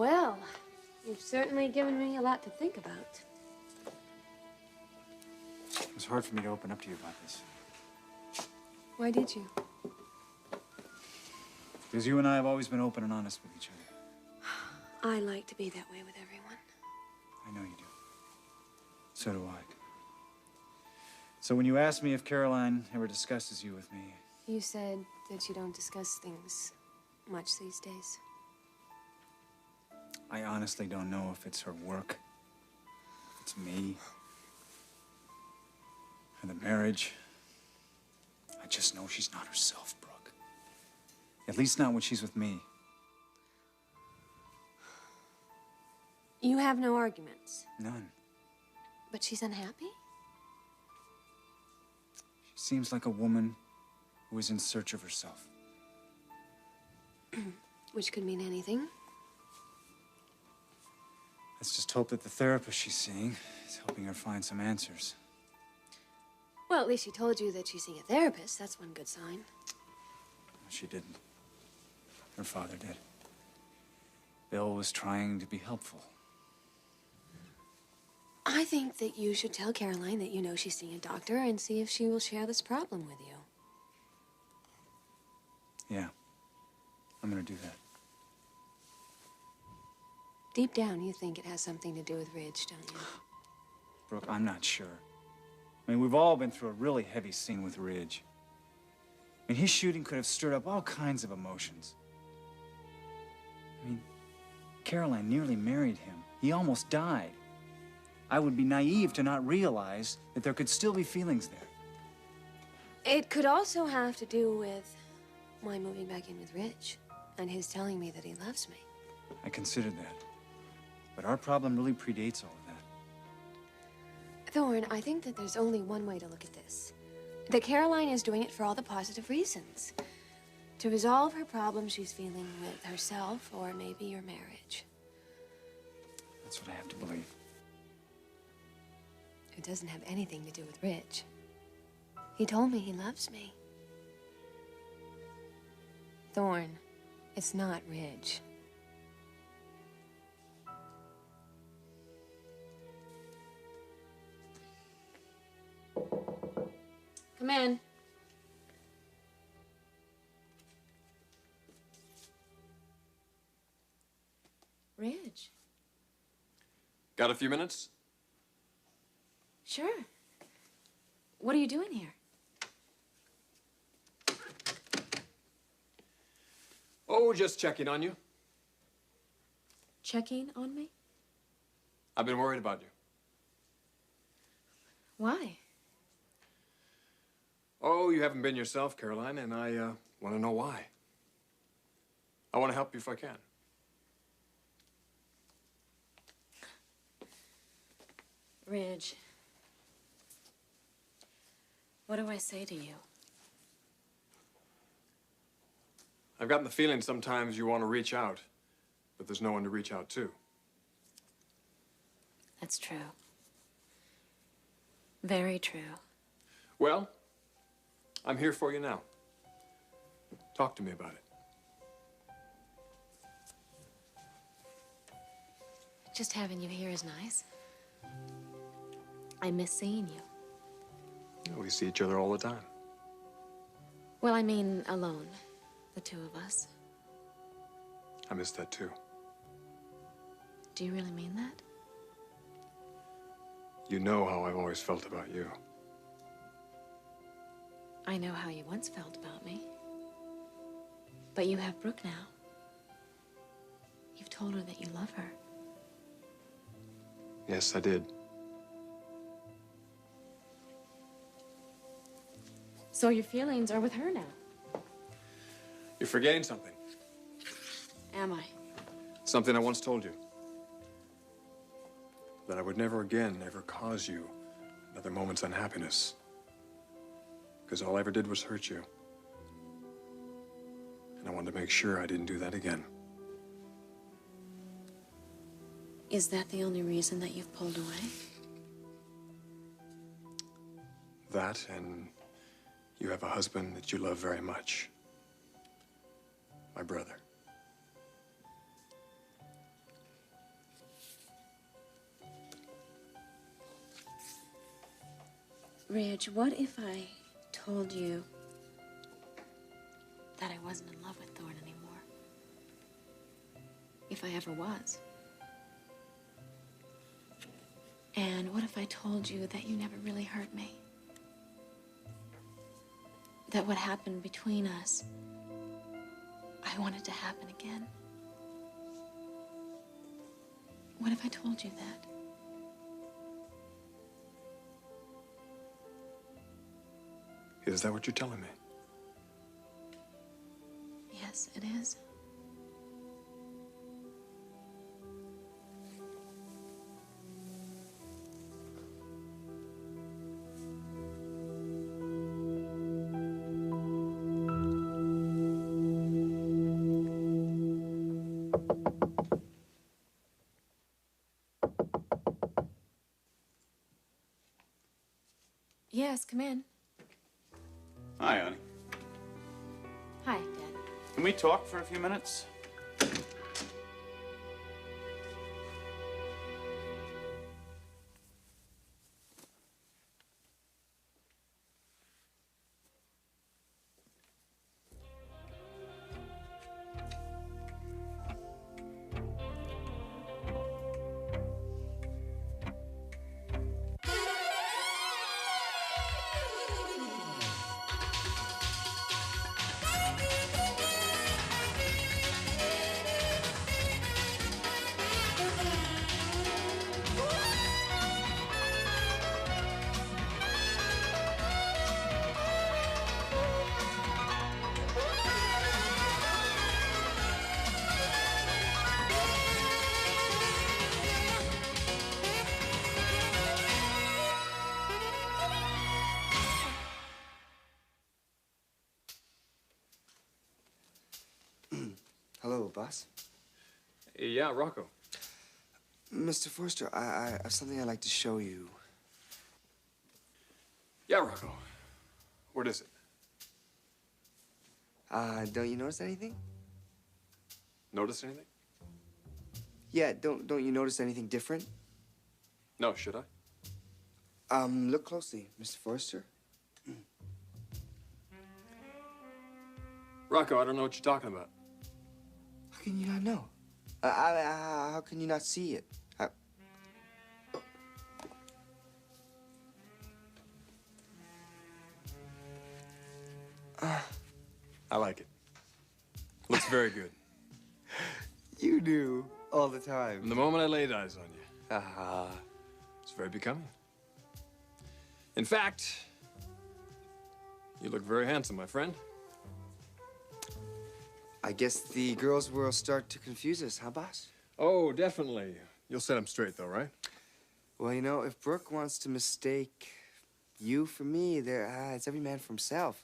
Well, you've certainly given me a lot to think about. It was hard for me to open up to you about this. Why did you? Because you and I have always been open and honest with each other. I like to be that way with everyone. I know you do. So do I. So when you asked me if Caroline ever discusses you with me... You said that you don't discuss things much these days. I honestly don't know if it's her work, if it's me, or the marriage. I just know she's not herself, Brooke. At least not when she's with me. You have no arguments? None. But she's unhappy? She seems like a woman who is in search of herself. Which could mean anything. Let's just hope that the therapist she's seeing is helping her find some answers. Well, at least she told you that she's seeing a therapist. That's one good sign. She didn't. Her father did. Bill was trying to be helpful. I think that you should tell Caroline that you know she's seeing a doctor and see if she will share this problem with you. Yeah. I'm gonna do that. Deep down, you think it has something to do with Ridge, don't you? Brooke, I'm not sure. I mean, we've all been through a really heavy scene with Ridge. I mean, his shooting could have stirred up all kinds of emotions. I mean, Caroline nearly married him. He almost died. I would be naive to not realize that there could still be feelings there. It could also have to do with my moving back in with Ridge and his telling me that he loves me. I considered that. But our problem really predates all of that. Thorne, I think that there's only one way to look at this. That Caroline is doing it for all the positive reasons. To resolve her problems she's feeling with herself or maybe your marriage. That's what I have to believe. It doesn't have anything to do with Ridge. He told me he loves me. Thorne, it's not Ridge. Come in. Ridge. Got a few minutes? Sure. What are you doing here? Oh, just checking on you. Checking on me? I've been worried about you. Why? Oh, you haven't been yourself, Caroline, and I want to know why. I want to help you if I can. Ridge, what do I say to you? I've gotten the feeling sometimes you want to reach out, but there's no one to reach out to. That's true. Very true. Well, I'm here for you now. Talk to me about it. Just having you here is nice. I miss seeing you. We see each other all the time. Well, I mean, alone. The two of us. I miss that too. Do you really mean that? You know how I've always felt about you. I know how you once felt about me. But you have Brooke now. You've told her that you love her. Yes, I did. So your feelings are with her now. You're forgetting something. Am I? Something I once told you. That I would never again ever cause you another moment's unhappiness. Because all I ever did was hurt you. And I wanted to make sure I didn't do that again. Is that the only reason that you've pulled away? That, and you have a husband that you love very much. My brother. Ridge, what if I told you that I wasn't in love with Thorne anymore? If I ever was. And what if I told you that you never really hurt me? That what happened between us, I wanted to happen again? What if I told you that? Is that what you're telling me? Yes, it is. Yes, come in. Hi, honey. Hi, Dad. Can we talk for a few minutes? Hello, boss. Yeah, Rocco. Mr. Forster, I have something I'd like to show you. Yeah, Rocco. What is it? Don't you notice anything? Notice anything? Yeah, don't you notice anything different? No, should I? Look closely, Mr. Forster. Rocco, I don't know what you're talking about. How can you not know? How can you not see it? I like it. Looks very good. You do, all the time. From the moment I laid eyes on you. Ah. It's very becoming. In fact, you look very handsome, my friend. I guess the girls will start to confuse us, huh, boss? Oh, definitely. You'll set them straight, though, right? Well, you know, if Brooke wants to mistake you for me, it's every man for himself.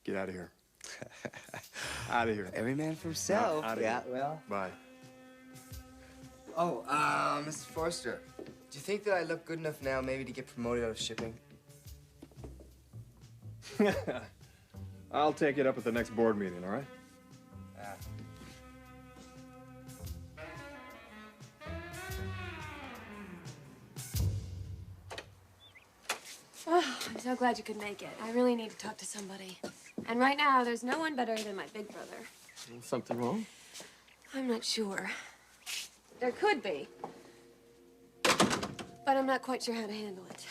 Get out of here. Out of here. Every man for himself. Outta Yeah, here. well. Bye. Oh, Mr. Forster, do you think that I look good enough now maybe to get promoted out of shipping? I'll take it up at the next board meeting, all right? Oh, I'm so glad you could make it. I really need to talk to somebody. And right now, there's no one better than my big brother. Something wrong? I'm not sure. There could be. But I'm not quite sure how to handle it.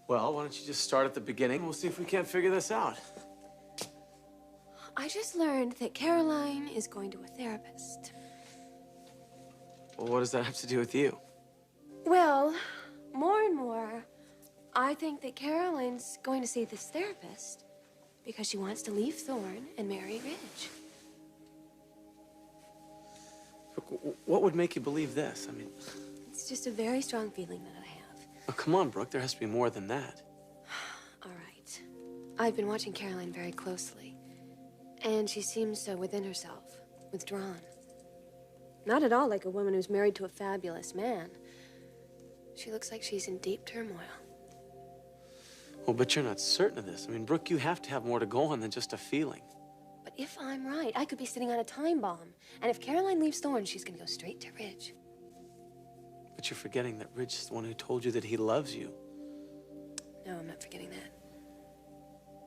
Well, why don't you just start at the beginning? We'll see if we can't figure this out. I just learned that Caroline is going to a therapist. Well, what does that have to do with you? Well, more and more, I think that Caroline's going to see this therapist because she wants to leave Thorne and marry Ridge. Brooke, what would make you believe this? I mean... It's just a very strong feeling that I have. Oh, come on, Brooke. There has to be more than that. All right. I've been watching Caroline very closely, and she seems so within herself, withdrawn. Not at all like a woman who's married to a fabulous man. She looks like she's in deep turmoil. Well, but you're not certain of this. I mean, Brooke, you have to have more to go on than just a feeling. But if I'm right, I could be sitting on a time bomb. And if Caroline leaves Thorne, she's gonna go straight to Ridge. But you're forgetting that Ridge is the one who told you that he loves you. No, I'm not forgetting that.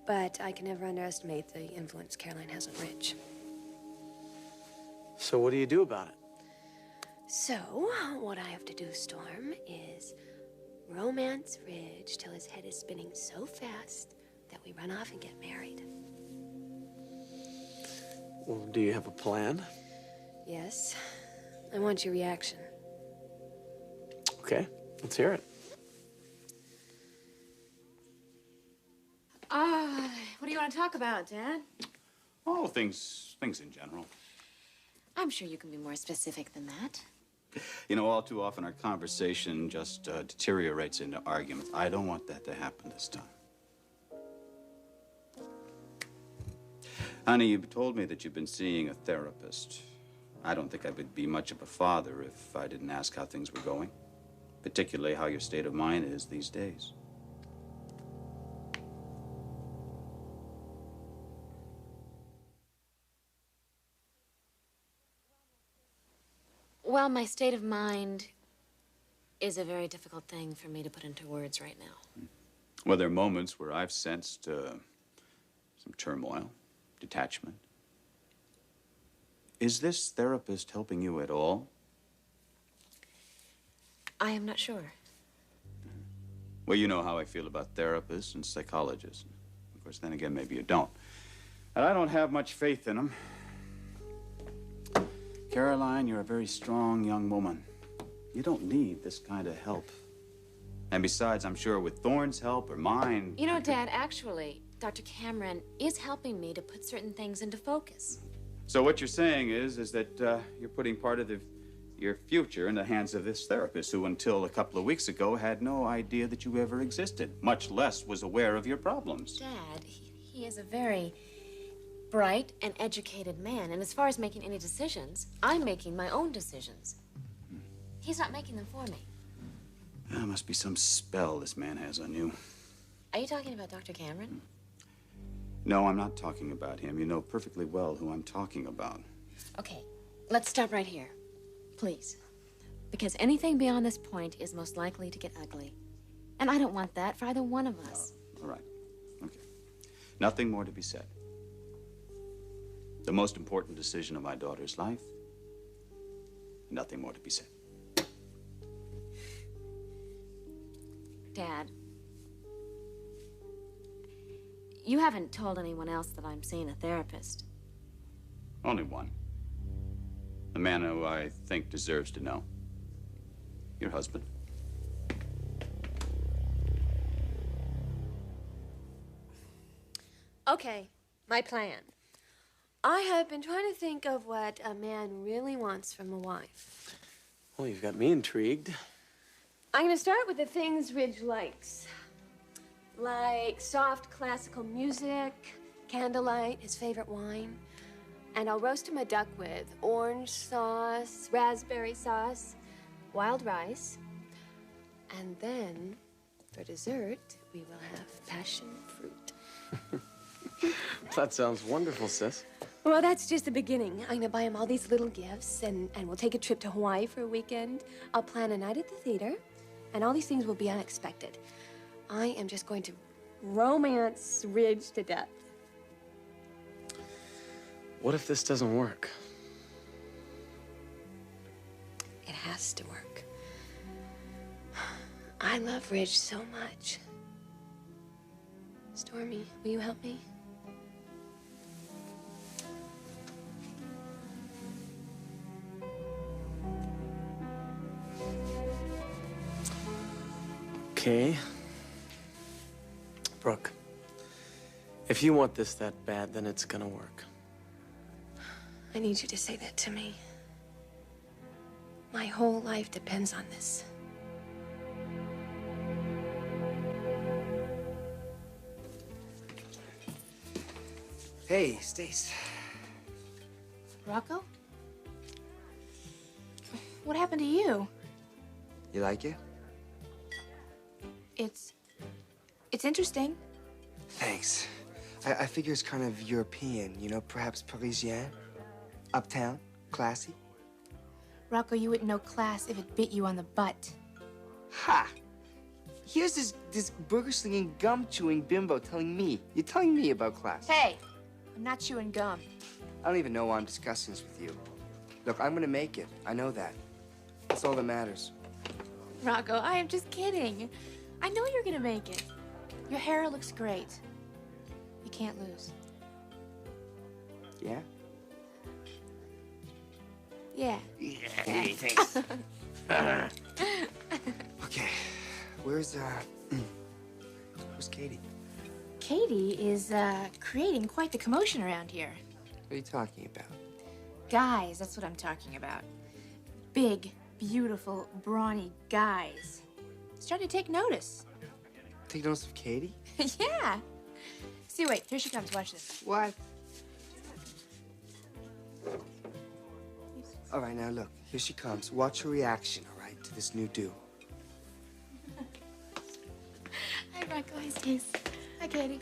But I can never underestimate the influence Caroline has on Ridge. So what do you do about it? So, what I have to do, Storm, is romance Ridge till his head is spinning so fast that we run off and get married. Well, do you have a plan? Yes. I want your reaction. Okay, let's hear it. What do you want to talk about, Dad? Oh, things in general. I'm sure you can be more specific than that. You know, all too often our conversation just deteriorates into arguments. I don't want that to happen this time. Honey, you told me that you've been seeing a therapist. I don't think I would be much of a father if I didn't ask how things were going, particularly how your state of mind is these days. Well, my state of mind is a very difficult thing for me to put into words right now. Well, there are moments where I've sensed some turmoil, detachment. Is this therapist helping you at all? I am not sure. Well, you know how I feel about therapists and psychologists. Of course, then again, maybe you don't. And I don't have much faith in them. Caroline, you're a very strong young woman. You don't need this kind of help. And besides, I'm sure with Thorne's help or mine... You know, Dad, actually, Dr. Cameron is helping me to put certain things into focus. So what you're saying is that you're putting part of your future in the hands of this therapist who, until a couple of weeks ago, had no idea that you ever existed, much less was aware of your problems. Dad, he is a very bright and educated man, and as far as making any decisions, I'm making my own decisions. He's not making them for me. There must be some spell this man has on you. Are you talking about Dr. Cameron? No, I'm not talking about him. You know perfectly well who I'm talking about. Okay, let's stop right here, please. Because anything beyond this point is most likely to get ugly. And I don't want that for either one of us. All right. Okay. Nothing more to be said. The most important decision of my daughter's life. Nothing more to be said. Dad, you haven't told anyone else that I'm seeing a therapist. Only one. The man who I think deserves to know. Your husband. Okay, my plan. I have been trying to think of what a man really wants from a wife. Well, you've got me intrigued. I'm going to start with the things Ridge likes. Like soft classical music, candlelight, his favorite wine. And I'll roast him a duck with orange sauce, raspberry sauce, wild rice. And then, for dessert, we will have passion fruit. That sounds wonderful, sis. Well, that's just the beginning. I'm gonna buy him all these little gifts, and we'll take a trip to Hawaii for a weekend. I'll plan a night at the theater, and all these things will be unexpected. I am just going to romance Ridge to death. What if this doesn't work? It has to work. I love Ridge so much. Stormy, will you help me? Okay. Brooke, if you want this that bad, then it's gonna work. I need you to say that to me. My whole life depends on this. Hey, Stace. Rocco? What happened to you? You like it? It's interesting. Thanks. I figure it's kind of European, you know, perhaps Parisian, uptown, classy. Rocco, you wouldn't know class if it bit you on the butt. Ha! Here's this burger-slinging, gum-chewing bimbo telling me. You're telling me about class. Hey, I'm not chewing gum. I don't even know why I'm discussing this with you. Look, I'm gonna make it. I know that. That's all that matters. Rocco, I am just kidding. I know you're gonna make it. Your hair looks great. You can't lose. Yeah? Yeah. Hey, thanks. Okay, where's Katie? Katie is, creating quite the commotion around here. What are you talking about? Guys, that's what I'm talking about. Big, beautiful, brawny guys. Starting to take notice. Take notice of Katie? Yeah. See, wait, here she comes. Watch this. What? All right, now look, here she comes. Watch her reaction, all right, to this new do. Hi, Rocco. Hi, Stace. Hi, Katie.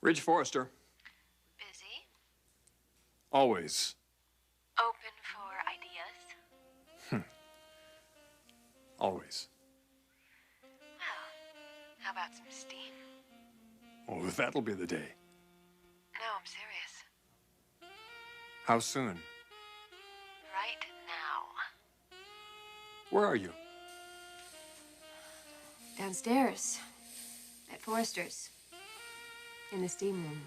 Ridge Forrester. Busy? Always. Open for ideas? Always. Well, how about some steam? Oh, that'll be the day. No, I'm serious. How soon? Right now. Where are you? Downstairs. At Forrester's. In the steam room.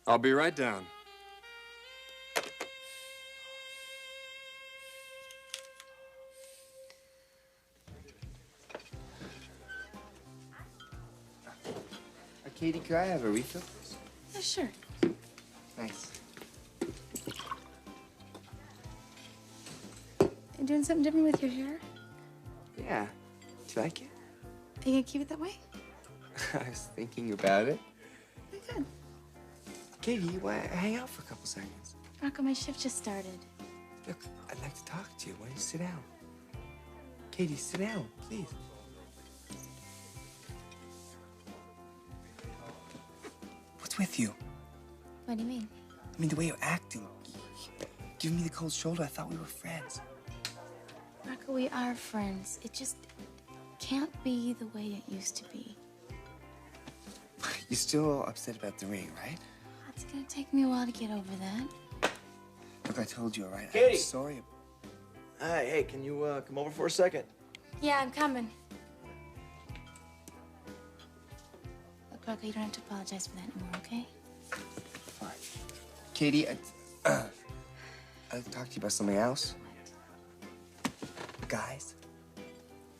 I'll be right down. Katie, could I have a refill? Yeah, sure. Thanks. You doing something different with your hair? Yeah. Do you like it? Are you gonna keep it that way? I was thinking about it. Very good. Katie, you want to hang out for a couple seconds? Rocco, my shift just started. Look, I'd like to talk to you. Why don't you sit down? Katie, sit down, please. What's with you? What do you mean? I mean, the way you're acting. Giving me the cold shoulder. I thought we were friends. Rocco, we are friends. It just can't be the way it used to be. You're still upset about the ring, right? It's gonna take me a while to get over that. Look, I told you, all right? Katie! I'm sorry. Hi, hey, can you come over for a second? Yeah, I'm coming. Look, Rocco, you don't have to apologize for that anymore, okay? Fine. Katie, I'd talk to you about something else. Guys.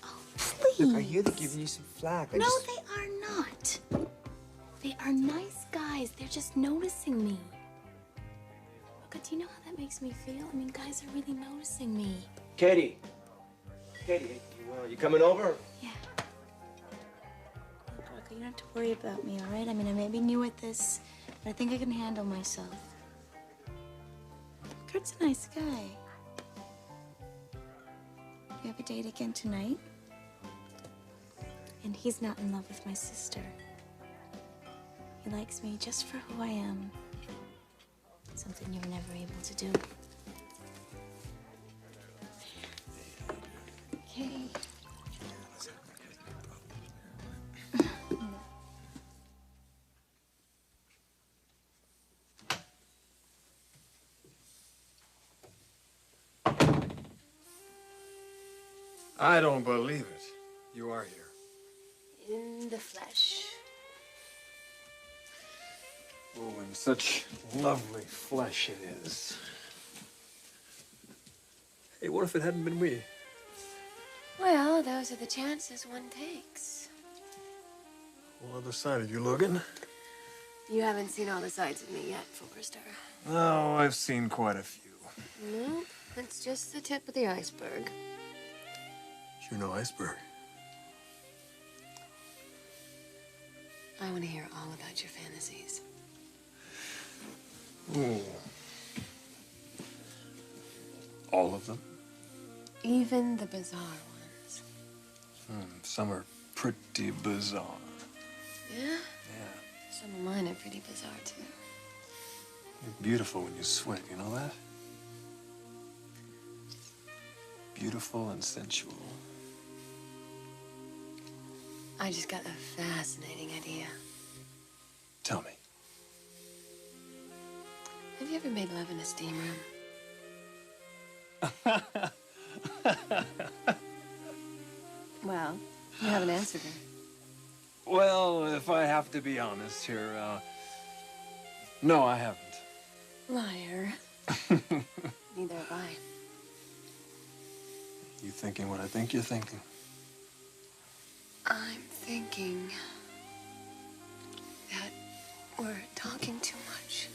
Oh, please. Look, I hear they're giving you some flack. No, they are not. They are nice guys. They're just noticing me. Rocco, do you know how that makes me feel? I mean, guys are really noticing me. Katie. Katie, you coming over? Yeah. Look, Rocco, you don't have to worry about me, all right? I mean, I may be new at this, but I think I can handle myself. Kurt's a nice guy. We have a date again tonight. And he's not in love with my sister. He likes me just for who I am. Something you were never able to do. Okay. I don't believe it. You are here. In the flesh. Oh, and such lovely flesh it is. Hey, what if it hadn't been me? Well, those are the chances one takes. What other side of you looking? You haven't seen all the sides of me yet, Forrester. Oh, I've seen quite a few. Nope, that's just the tip of the iceberg. You're no iceberg. I want to hear all about your fantasies. Ooh. All of them? Even the bizarre ones. Some are pretty bizarre. Yeah? Yeah. Some of mine are pretty bizarre, too. You're beautiful when you sweat, you know that? Beautiful and sensual. I just got a fascinating idea. Tell me. Have you ever made love in a steam room? Well, you haven't answered her. Well, if I have to be honest here, no, I haven't. Liar. Neither have I. You thinking what I think you're thinking? I'm thinking that we're talking too much.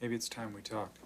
Maybe it's time we talked.